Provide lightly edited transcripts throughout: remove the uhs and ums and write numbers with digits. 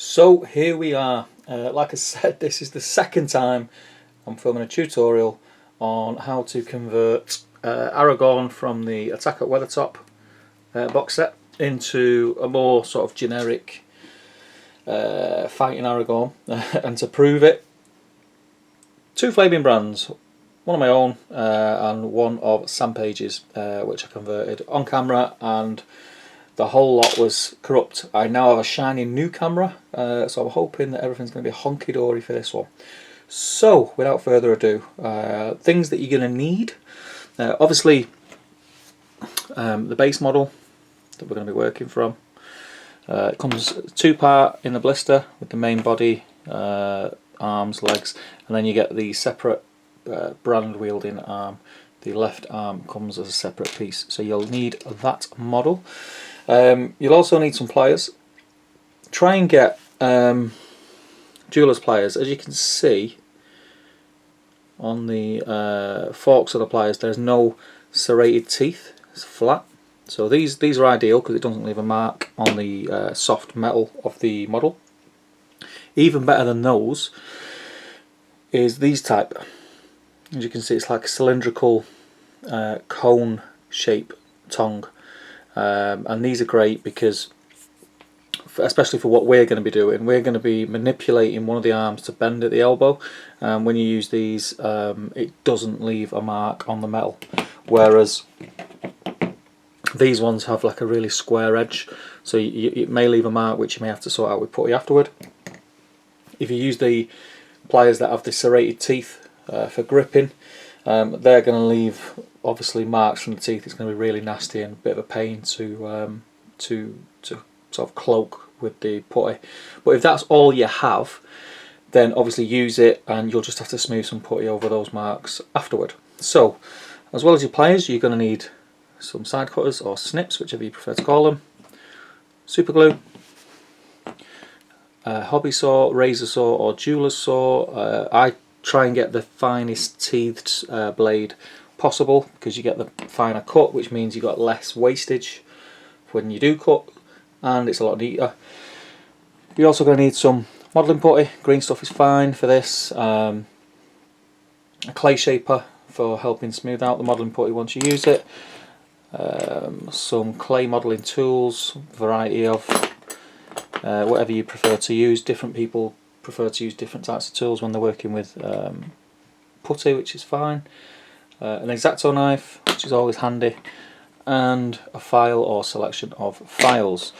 So here we are. Like I said, this is the second time I'm filming a tutorial on how to convert Aragorn from the Attack at Weathertop box set into a more sort of generic fighting Aragorn. And to prove it, two flaming brands, one of my own and one of Sam Page's, which I converted on camera, and the whole lot was corrupt. I now have a shiny new camera, so I'm hoping that everything's going to be honky-dory for this one. So, without further ado, things that you're going to need. Obviously, the base model that we're going to be working from. It comes two-part in the blister with the main body, arms, legs, and then you get the separate brand wielding arm. The left arm comes as a separate piece, so you'll need that model. You'll also need some pliers. Try and get jeweler's pliers. As you can see on the forks of the pliers, there's no serrated teeth, it's flat. So these are ideal because it doesn't leave a mark on the soft metal of the model. Even better than those is these type. As you can see, it's like a cylindrical cone shape tongue. And these are great because, especially for what we're going to be doing, we're going to be manipulating one of the arms to bend at the elbow. When you use these, it doesn't leave a mark on the metal, whereas these ones have like a really square edge, so it may leave a mark which you may have to sort out with putty afterward. If you use the pliers that have the serrated teeth for gripping, they're going to leave obviously marks from the teeth. It's going to be really nasty and a bit of a pain to sort of cloak with the putty. But if that's all you have, then obviously use it, and you'll just have to smooth some putty over those marks afterward. So, as well as your pliers, you're going to need some side cutters or snips, whichever you prefer to call them, super glue, hobby saw, razor saw or jeweler's saw. I try and get the finest teethed blade possible because you get the finer cut, which means you got less wastage when you do cut, and it's a lot neater. You're also going to need some modelling putty. Green stuff is fine for this. A clay shaper for helping smooth out the modelling putty once you use it. Some clay modelling tools, variety of whatever you prefer to use. Different people prefer to use different types of tools when they're working with putty, which is fine. An X-Acto knife, which is always handy, and a file or selection of files.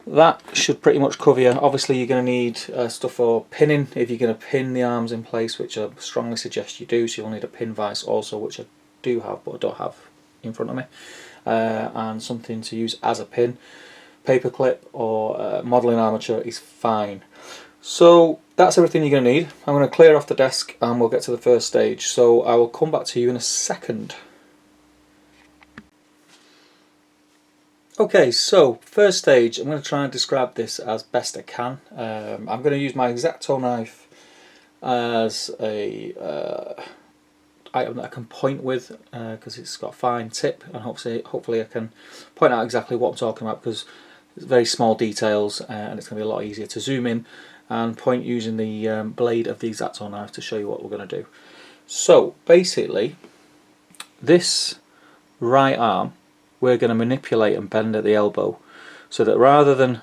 That should pretty much cover you. Obviously you're going to need stuff for pinning if you're going to pin the arms in place, which I strongly suggest you do. So you'll need a pin vise also, which I do have but I don't have in front of me, and something to use as a pin. Paper clip or modelling armature is fine. So that's everything you're going to need. I'm going to clear off the desk and we'll get to the first stage. So I will come back to you in a second. Okay, so first stage, I'm going to try and describe this as best I can. I'm going to use my X-Acto knife as a item that I can point with because it's got a fine tip, and hopefully I can point out exactly what I'm talking about because it's very small details, and it's going to be a lot easier to zoom in and point using the blade of the X-Acto knife to show you what we're going to do. So basically, this right arm we're going to manipulate and bend at the elbow, so that rather than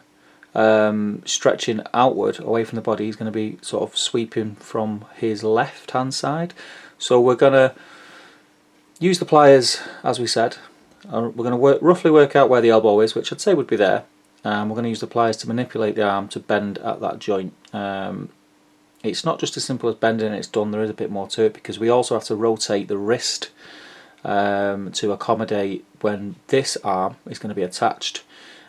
stretching outward away from the body, he's going to be sort of sweeping from his left hand side. So we're going to use the pliers as we said, and we're going to roughly work out where the elbow is, which I'd say would be there. We're going to use the pliers to manipulate the arm to bend at that joint. It's not just as simple as bending and it's done, there is a bit more to it because we also have to rotate the wrist to accommodate when this arm is going to be attached,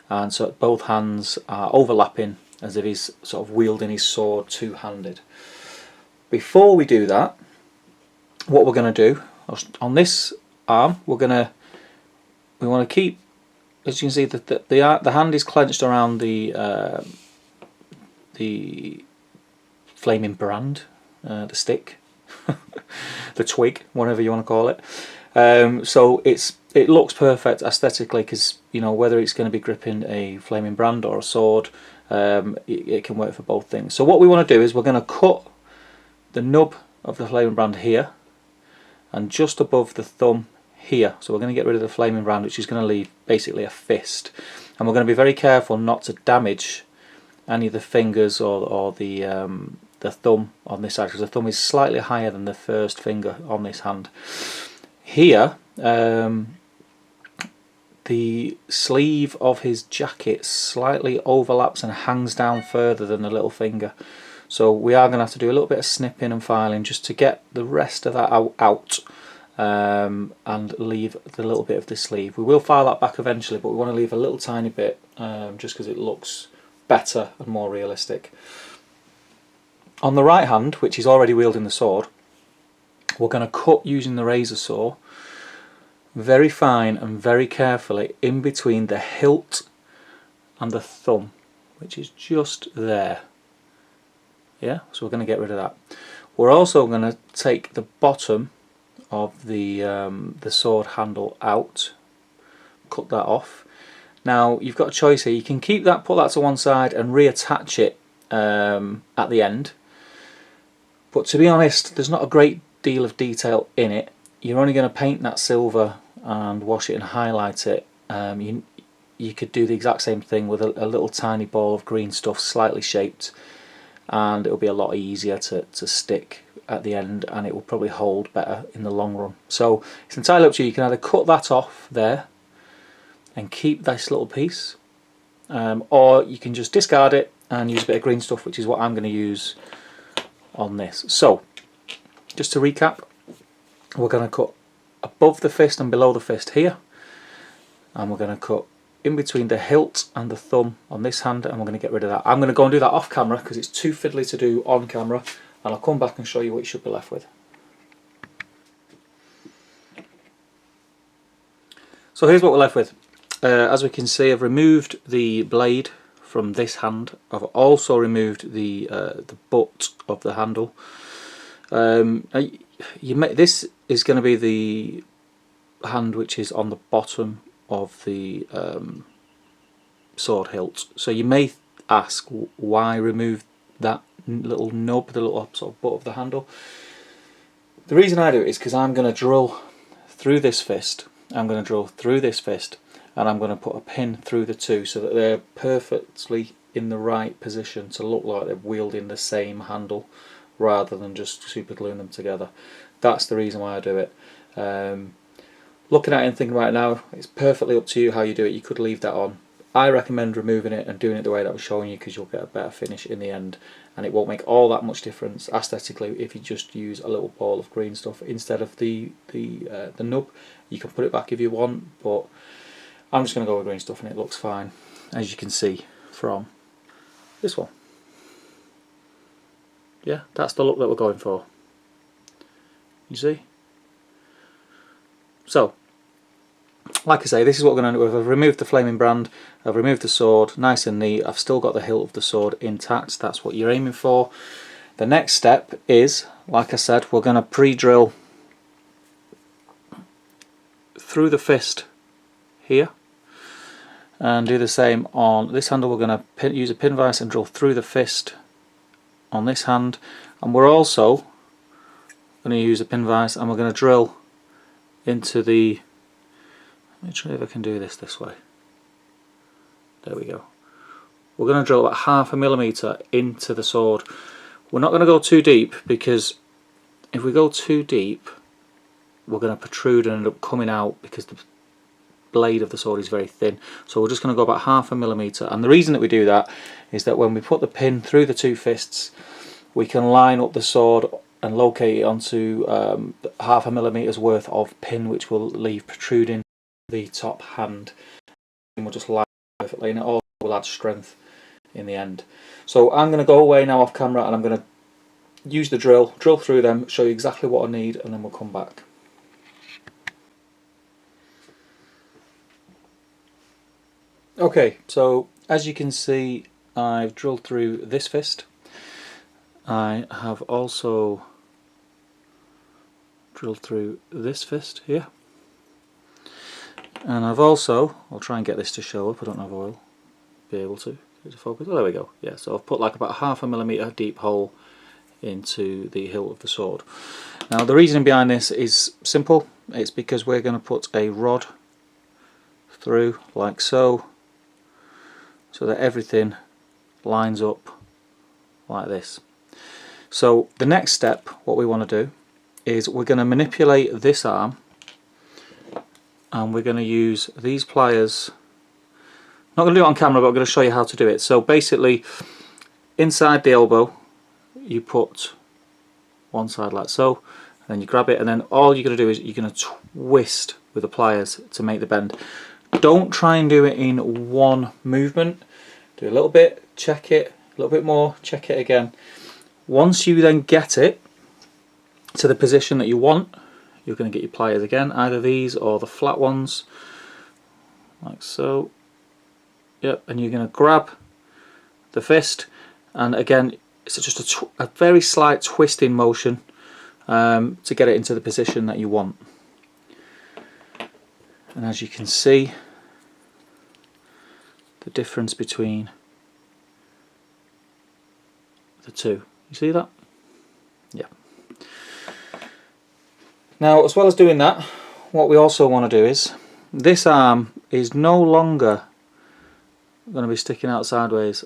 and so both hands are overlapping as if he's sort of wielding his sword two-handed. Before we do that, what we're going to do on this arm, we want to keep, as you can see, the hand is clenched around the flaming brand, the stick, the twig, whatever you want to call it. So it looks perfect aesthetically, because you know, whether it's going to be gripping a flaming brand or a sword, it can work for both things. So what we want to do is we're going to cut the nub of the flaming brand here, and just above the thumb here. So we're going to get rid of the flaming brand, which is going to leave basically a fist, and we're going to be very careful not to damage any of the fingers or the thumb on this side, because the thumb is slightly higher than the first finger on this hand. Here, the sleeve of his jacket slightly overlaps and hangs down further than the little finger. So we are going to have to do a little bit of snipping and filing just to get the rest of that out, and leave the little bit of the sleeve. We will file that back eventually, but we want to leave a little tiny bit, just because it looks better and more realistic. On the right hand, which is already wielding the sword, we're going to cut using the razor saw very fine and very carefully in between the hilt and the thumb, which is just there. Yeah, so we're going to get rid of that. We're also going to take the bottom of the sword handle out, cut that off. Now you've got a choice here. You can keep that, put that to one side and reattach it at the end, but to be honest, there's not a great deal of detail in it. You're only going to paint that silver and wash it and highlight it. You could do the exact same thing with a little tiny ball of green stuff, slightly shaped, and it'll be a lot easier to stick at the end, and it will probably hold better in the long run. So it's entirely up to you. You can either cut that off there and keep this little piece, or you can just discard it and use a bit of green stuff, which is what I'm going to use on this. So just to recap, we're going to cut above the fist and below the fist here, and we're going to cut in between the hilt and the thumb on this hand, and we're going to get rid of that. I'm going to go and do that off camera because it's too fiddly to do on camera, and I'll come back and show you what you should be left with. So here's what we're left with. As we can see, I've removed the blade from this hand. I've also removed the butt of the handle. This is going to be the hand which is on the bottom of the sword hilt. So you may ask, why remove that little nub, the little sort of butt of the handle? The reason I do it is because I'm going to drill through this fist, I'm going to drill through this fist, and I'm going to put a pin through the two so that they're perfectly in the right position to look like they're wielding the same handle rather than just super gluing them together. That's the reason why I do it. Looking at it and thinking right now, it's perfectly up to you how you do it. You could leave that on. I recommend removing it and doing it the way that I was showing you, because you'll get a better finish in the end, and it won't make all that much difference aesthetically if you just use a little ball of green stuff instead of the nub. You can put it back if you want, but I'm just going to go with green stuff and it looks fine, as you can see from this one. Yeah, that's the look that we're going for. You see? So, like I say, this is what we're going to do. I've removed the flaming brand, I've removed the sword, nice and neat. I've still got the hilt of the sword intact. That's what you're aiming for. The next step is, like I said, we're going to pre-drill through the fist here, and do the same on this handle. We're going to use a pin vise and drill through the fist on this hand, and we're also going to use a pin vise and we're going to drill into the, let me try if I can do this way. There we go. We're going to drill about 1/2 millimetre into the sword. We're not going to go too deep, because if we go too deep we're going to protrude and end up coming out, because the blade of the sword is very thin. So we're just going to go about 1/2 millimetre, and the reason that we do that is that when we put the pin through the two fists, we can line up the sword and locate it onto 1/2 millimetre's worth of pin, which will leave protruding the top hand, and we'll just line perfectly, and it also will add strength in the end. So I'm going to go away now off camera, and I'm going to use the drill through them, show you exactly what I need, and then we'll come back. Okay, so as you can see, I've drilled through this fist. I have also drilled through this fist here, And I'll try and get this to show up, I don't have oil, be able to focus. Oh, there we go. Yeah, so I've put like about 1/2 millimetre deep hole into the hilt of the sword. Now the reasoning behind this is simple. It's because we're going to put a rod through like so, so that everything lines up like this. So the next step, what we want to do is we're going to manipulate this arm, and we're going to use these pliers. Not going to do it on camera, but I'm going to show you how to do it. So basically, inside the elbow, you put one side like so, and then you grab it, and then all you're going to do is you're going to twist with the pliers to make the bend. Don't try and do it in one movement. Do a little bit, check it, a little bit more, check it again. Once you then get it to the position that you want, you're going to get your pliers again, either these or the flat ones, like so. Yep, and you're going to grab the fist, and again it's just a very slight twisting motion to get it into the position that you want. And as you can see, the difference between the two, you see that? Yeah. Now, as well as doing that, what we also want to do is, this arm is no longer going to be sticking out sideways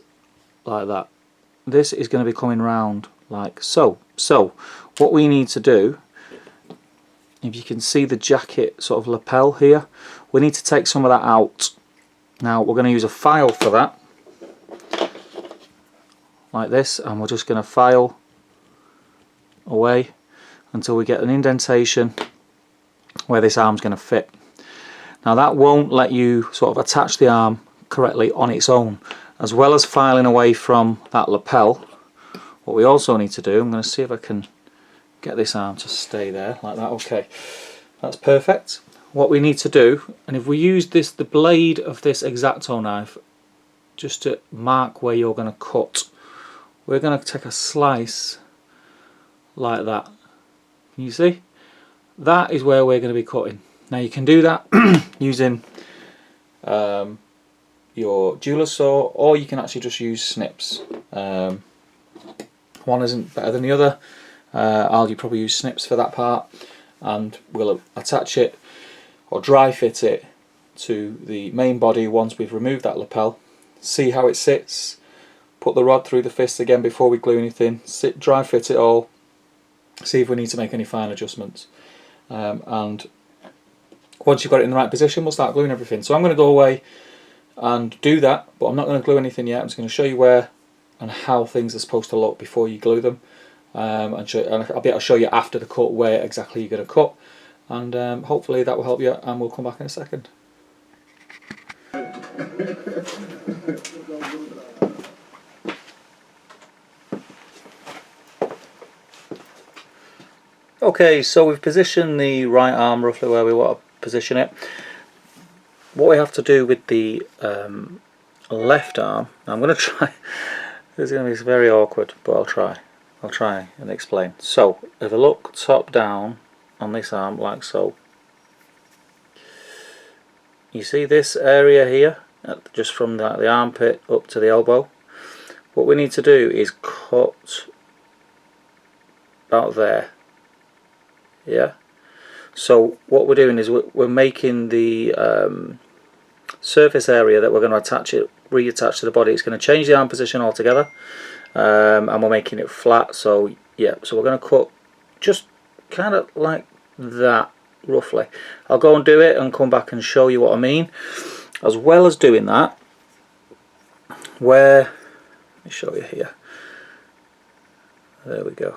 like that. This is going to be coming round like so. So what we need to do, if you can see the jacket sort of lapel here, we need to take some of that out. Now we're going to use a file for that, like this, and we're just going to file away until we get an indentation where this arm's going to fit. Now that won't let you sort of attach the arm correctly on its own. As well as filing away from that lapel, what we also need to do, I'm going to see if I can get this arm to stay there like that. Okay, that's perfect. What we need to do, and if we use this, the blade of this X-Acto knife, just to mark where you're going to cut, we're going to take a slice like that. Can you see? That is where we're going to be cutting. Now you can do that using your jeweler's saw, or you can actually just use snips. One isn't better than the other. I'll probably use snips for that part, and we'll attach it or dry fit it to the main body once we've removed that lapel. See how it sits, put the rod through the fist again before we glue anything, dry fit it all, see if we need to make any fine adjustments, and once you've got it in the right position, we'll start gluing everything. So I'm going to go away and do that, but I'm not going to glue anything yet. I'm just going to show you where and how things are supposed to look before you glue them, and I'll be able to show you after the cut where exactly you're going to cut, and hopefully that will help you, and we'll come back in a second. Okay, so we've positioned the right arm roughly where we want to position it. What we have to do with the left arm, I'm going to try, this is going to be very awkward, but I'll try and explain. So if I look top down on this arm like so, you see this area here, just from the armpit up to the elbow. What we need to do is cut about there. Yeah. So what we're doing is we're making the surface area that we're going to reattach to the body. It's going to change the arm position altogether, and we're making it flat. So yeah, so we're going to cut just kind of like that roughly. I'll go and do it and come back and show you what I mean. As well as doing that, let me show you here. There we go.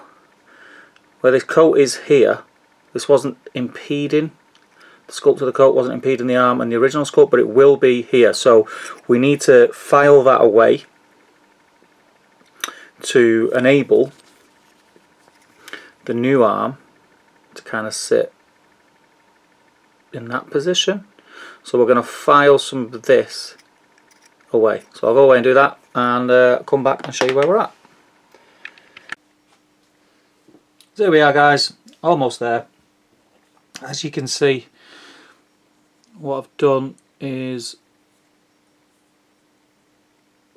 Where this coat is here, this wasn't impeding, the sculpt of the coat wasn't impeding the arm and the original sculpt, but it will be here. So we need to file that away to enable the new arm to kind of sit in that position. So we're going to file some of this away. So I'll go away and do that, and come back and show you where we're at. So here we are, guys, almost there. As you can see, what I've done is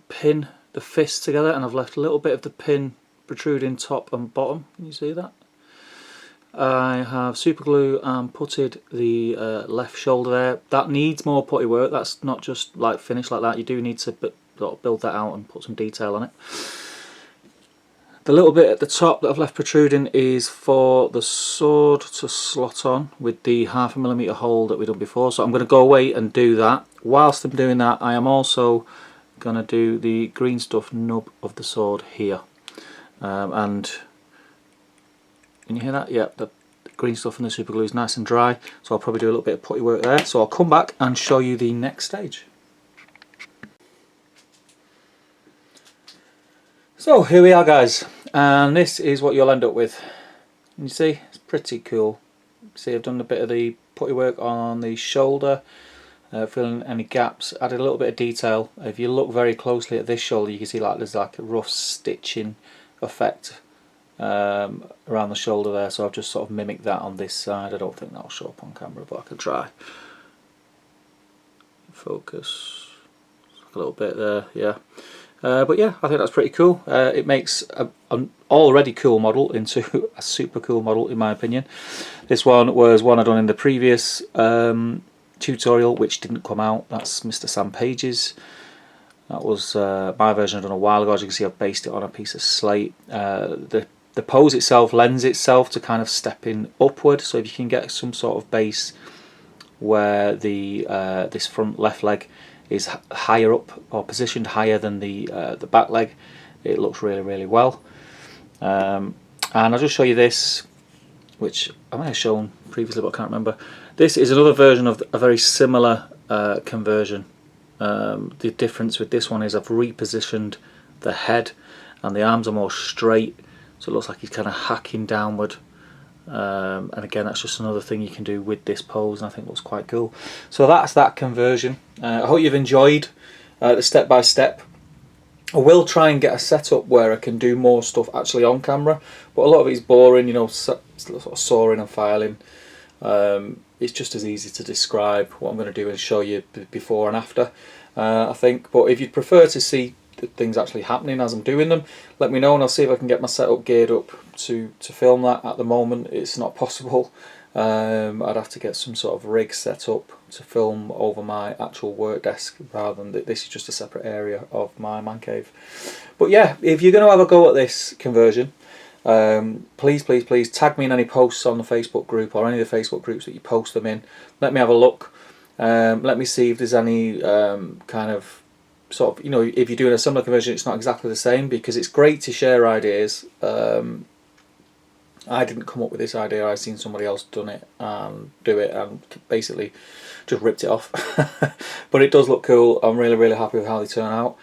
pin the fists together, and I've left a little bit of the pin protruding top and bottom. Can you see that? I have super glue and putted the left shoulder there. That needs more putty work. That's not just like finished like that. You do need to build that out and put some detail on it. The little bit at the top that I've left protruding is for the sword to slot on with the 0.5mm hole that we've done before. So I'm going to go away and do that. Whilst I'm doing that, I am also going to do the green stuff nub of the sword here. And can you hear that? Yeah, the green stuff and the super glue is nice and dry. So I'll probably do a little bit of putty work there. So I'll come back and show you the next stage. So here we are, guys, and this is what you'll end up with. You see, it's pretty cool. See, I've done a bit of the putty work on the shoulder, filling any gaps, added a little bit of detail. If you look very closely at this shoulder, you can see like there's like a rough stitching effect around the shoulder there, so I've just sort of mimicked that on this side. I don't think that'll show up on camera, but I could try. Focus a little bit there, yeah. But yeah, I think that's pretty cool. It makes an already cool model into a super cool model, in my opinion. This one was one I'd done in the previous tutorial, which didn't come out. That's Mr. Sam Page's. That was my version I'd done a while ago. As you can see, I've based it on a piece of slate. The pose itself lends itself to kind of stepping upward, so if you can get some sort of base where the this front left leg is higher up or positioned higher than the back leg, it looks really, really well. And I'll just show you this, which I might have shown previously but I can't remember. This is another version of a very similar conversion. The difference with this one is I've repositioned the head and the arms are more straight, so it looks like he's kind of hacking downward. And again, that's just another thing you can do with this pose, and I think looks quite cool. So that's that conversion. I hope you've enjoyed the step by step. I will try and get a setup where I can do more stuff actually on camera, but a lot of it is boring, you know, sort of sawing and filing. It's just as easy to describe what I'm going to do and show you before and after, I think. But if you'd prefer to see things actually happening as I'm doing them, let me know and I'll see if I can get my setup geared up to film that. At the moment it's not possible. I'd have to get some sort of rig set up to film over my actual work desk, rather than this is just a separate area of my man cave. But yeah, if you're going to have a go at this conversion, please tag me in any posts on the Facebook group or any of the Facebook groups that you post them in. Let me have a look. Let me see if there's any kind of sort of, you know, if you're doing a similar conversion, it's not exactly the same, because it's great to share ideas. I didn't come up with this idea, I've seen somebody else done it and do it and basically just ripped it off. But it does look cool. I'm really, really happy with how they turn out.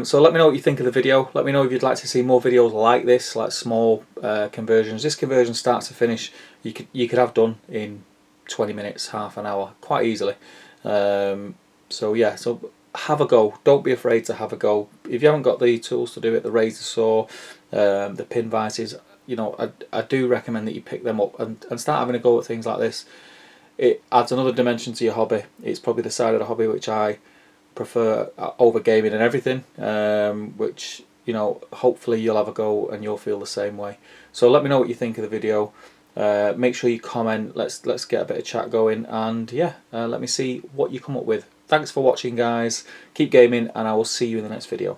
So let me know what you think of the video. Let me know if you'd like to see more videos like this, like small conversions. This conversion start to finish you could have done in 20 minutes, half an hour, quite easily. So yeah, so have a go. Don't be afraid to have a go. If you haven't got the tools to do it, the razor saw, the pin vices, you know, I do recommend that you pick them up and start having a go at things like this. It adds another dimension to your hobby. It's probably the side of the hobby which I prefer over gaming and everything, which, you know, hopefully you'll have a go and you'll feel the same way. So let me know what you think of the video. Make sure you comment. Let's get a bit of chat going, and yeah, let me see what you come up with. Thanks for watching, guys. Keep gaming, and I will see you in the next video.